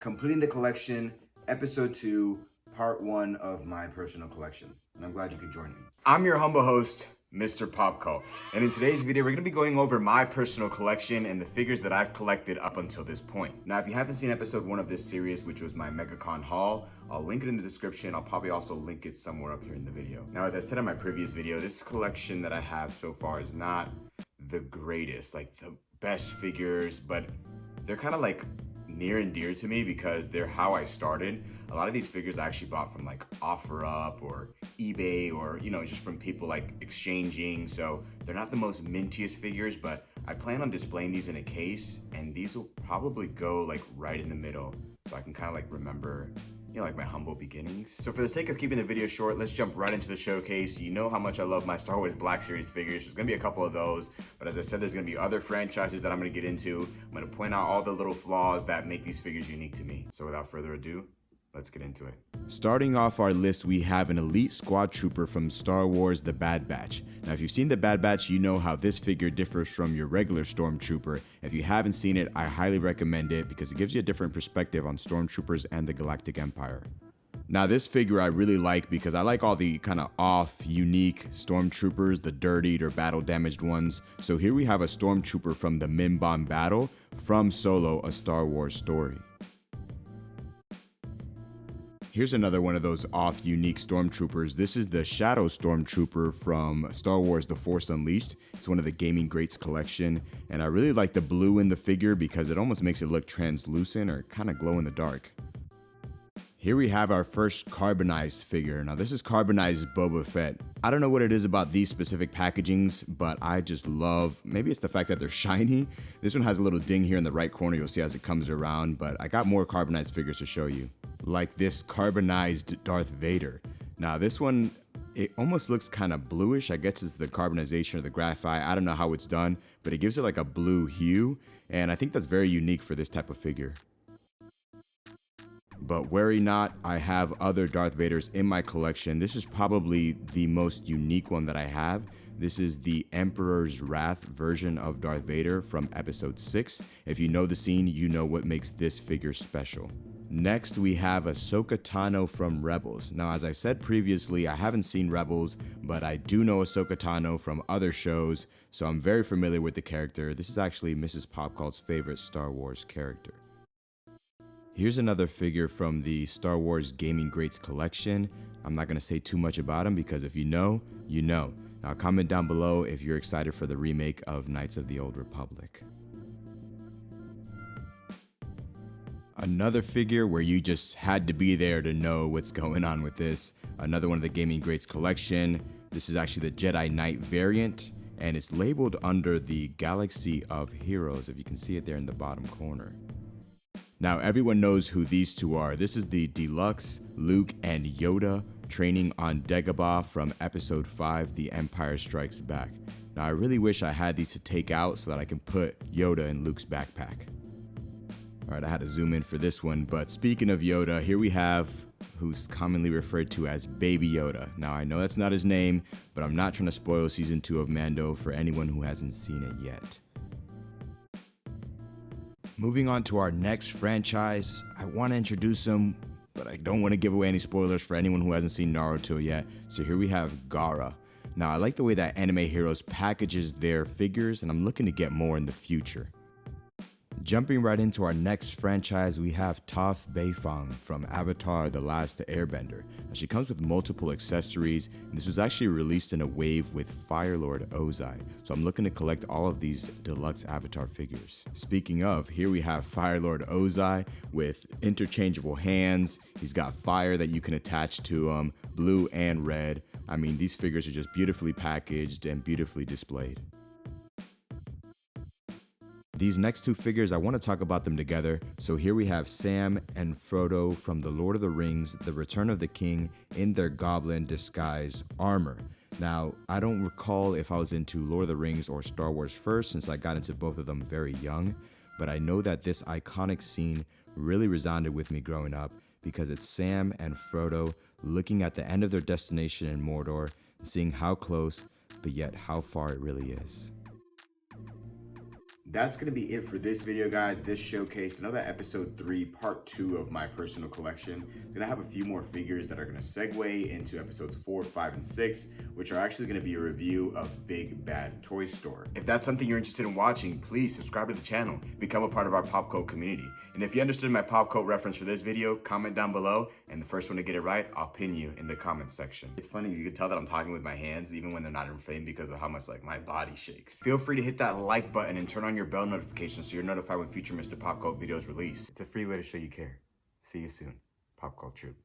completing the collection, episode 2, part 1 of my personal collection. And I'm glad you could join me. I'm your humble host, Mr.PopCult. And in today's video, we're going to be going over my personal collection and the figures that I've collected up until this point. Now, if you haven't seen episode 1 of this series, which was my Megacon Haul, I'll link it in the description. I'll probably also link it somewhere up here in the video. Now, as I said in my previous video, this collection that I have so far is not the greatest, like the best figures, but they're kind of like near and dear to me because they're how I started. A lot of these figures I actually bought from like OfferUp or eBay or, you know, just from people like exchanging. So they're not the most mintiest figures, but I plan on displaying these in a case, and these will probably go like right in the middle so I can kind of like remember, you know, like my humble beginnings. So for the sake of keeping the video short, let's jump right into the showcase. You know how much I love my Star Wars Black Series figures. There's gonna be a couple of those, but as I said, there's gonna be other franchises that I'm gonna get into. I'm gonna point out all the little flaws that make these figures unique to me. So without further ado, let's get into it. Starting off our list, we have an elite squad trooper from Star Wars The Bad Batch. Now, if you've seen The Bad Batch, you know how this figure differs from your regular stormtrooper. If you haven't seen it, I highly recommend it because it gives you a different perspective on stormtroopers and the Galactic Empire. Now, this figure I really like because I like all the kind of off, unique stormtroopers, the dirtied or battle damaged ones. So here we have a stormtrooper from the Minbon battle from Solo, A Star Wars Story. Here's another one of those off, unique stormtroopers. This is the Shadow Stormtrooper from Star Wars The Force Unleashed. It's one of the Gaming Greats collection, and I really like the blue in the figure because it almost makes it look translucent or kind of glow in the dark. Here we have our first carbonized figure. Now this is carbonized Boba Fett. I don't know what it is about these specific packagings, but I just love, maybe it's the fact that they're shiny. This one has a little ding here in the right corner, you'll see as it comes around, but I got more carbonized figures to show you. Like this carbonized Darth Vader. Now this one, it almost looks kind of bluish. I guess it's the carbonization or the graphite. I don't know how it's done, but it gives it like a blue hue, and I think that's very unique for this type of figure. But worry not, I have other Darth Vaders in my collection. This is probably the most unique one that I have. This is the Emperor's Wrath version of Darth Vader from episode 6. If you know the scene, you know what makes this figure special. Next, we have Ahsoka Tano from Rebels. Now, as I said previously, I haven't seen Rebels, but I do know Ahsoka Tano from other shows, so I'm very familiar with the character. This is actually Mrs. PopCult's favorite Star Wars character. Here's another figure from the Star Wars Gaming Greats collection. I'm not going to say too much about him because if you know, you know. Now comment down below if you're excited for the remake of Knights of the Old Republic. Another figure where you just had to be there to know what's going on with this. Another one of the Gaming Greats collection. This is actually the Jedi Knight variant, and it's labeled under the Galaxy of Heroes, if you can see it there in the bottom corner. Now everyone knows who these two are. This is the Deluxe Luke and Yoda training on Dagobah from episode 5, The Empire Strikes Back. Now I really wish I had these to take out so that I can put Yoda in Luke's backpack. Alright, I had to zoom in for this one, but speaking of Yoda, here we have who's commonly referred to as Baby Yoda. Now I know that's not his name, but I'm not trying to spoil season 2 of Mando for anyone who hasn't seen it yet. Moving on to our next franchise, I want to introduce him, but I don't want to give away any spoilers for anyone who hasn't seen Naruto yet. So here we have Gaara. Now I like the way that Anime Heroes packages their figures, and I'm looking to get more in the future. Jumping right into our next franchise, we have Toph Beifong from Avatar The Last Airbender. Now, she comes with multiple accessories, and this was actually released in a wave with Fire Lord Ozai, so I'm looking to collect all of these deluxe Avatar figures. Speaking of, here we have Fire Lord Ozai with interchangeable hands. He's got fire that you can attach to him, blue and red. I mean, these figures are just beautifully packaged and beautifully displayed. These next two figures, I want to talk about them together. So here we have Sam and Frodo from The Lord of the Rings, The Return of the King in their goblin disguise armor. Now, I don't recall if I was into Lord of the Rings or Star Wars first, since I got into both of them very young, but I know that this iconic scene really resounded with me growing up because it's Sam and Frodo looking at the end of their destination in Mordor, seeing how close, but yet how far it really is. That's going to be it for this video, guys. This showcase, another episode 3, part 2 of my personal collection. It's going to have a few more figures that are going to segue into episodes 4, 5, and 6, which are actually going to be a review of Big Bad Toy Store. If that's something you're interested in watching, please subscribe to the channel, become a part of our pop cult community. And if you understood my pop cult reference for this video, comment down below, and the first one to get it right, I'll pin you in the comments section. It's funny, you can tell that I'm talking with my hands even when they're not in frame because of how much like my body shakes. Feel free to hit that like button and turn on your bell notifications so you're notified when future Mr. PopCult videos release. It's a free way to show you care. See you soon. Pop Cult Troop.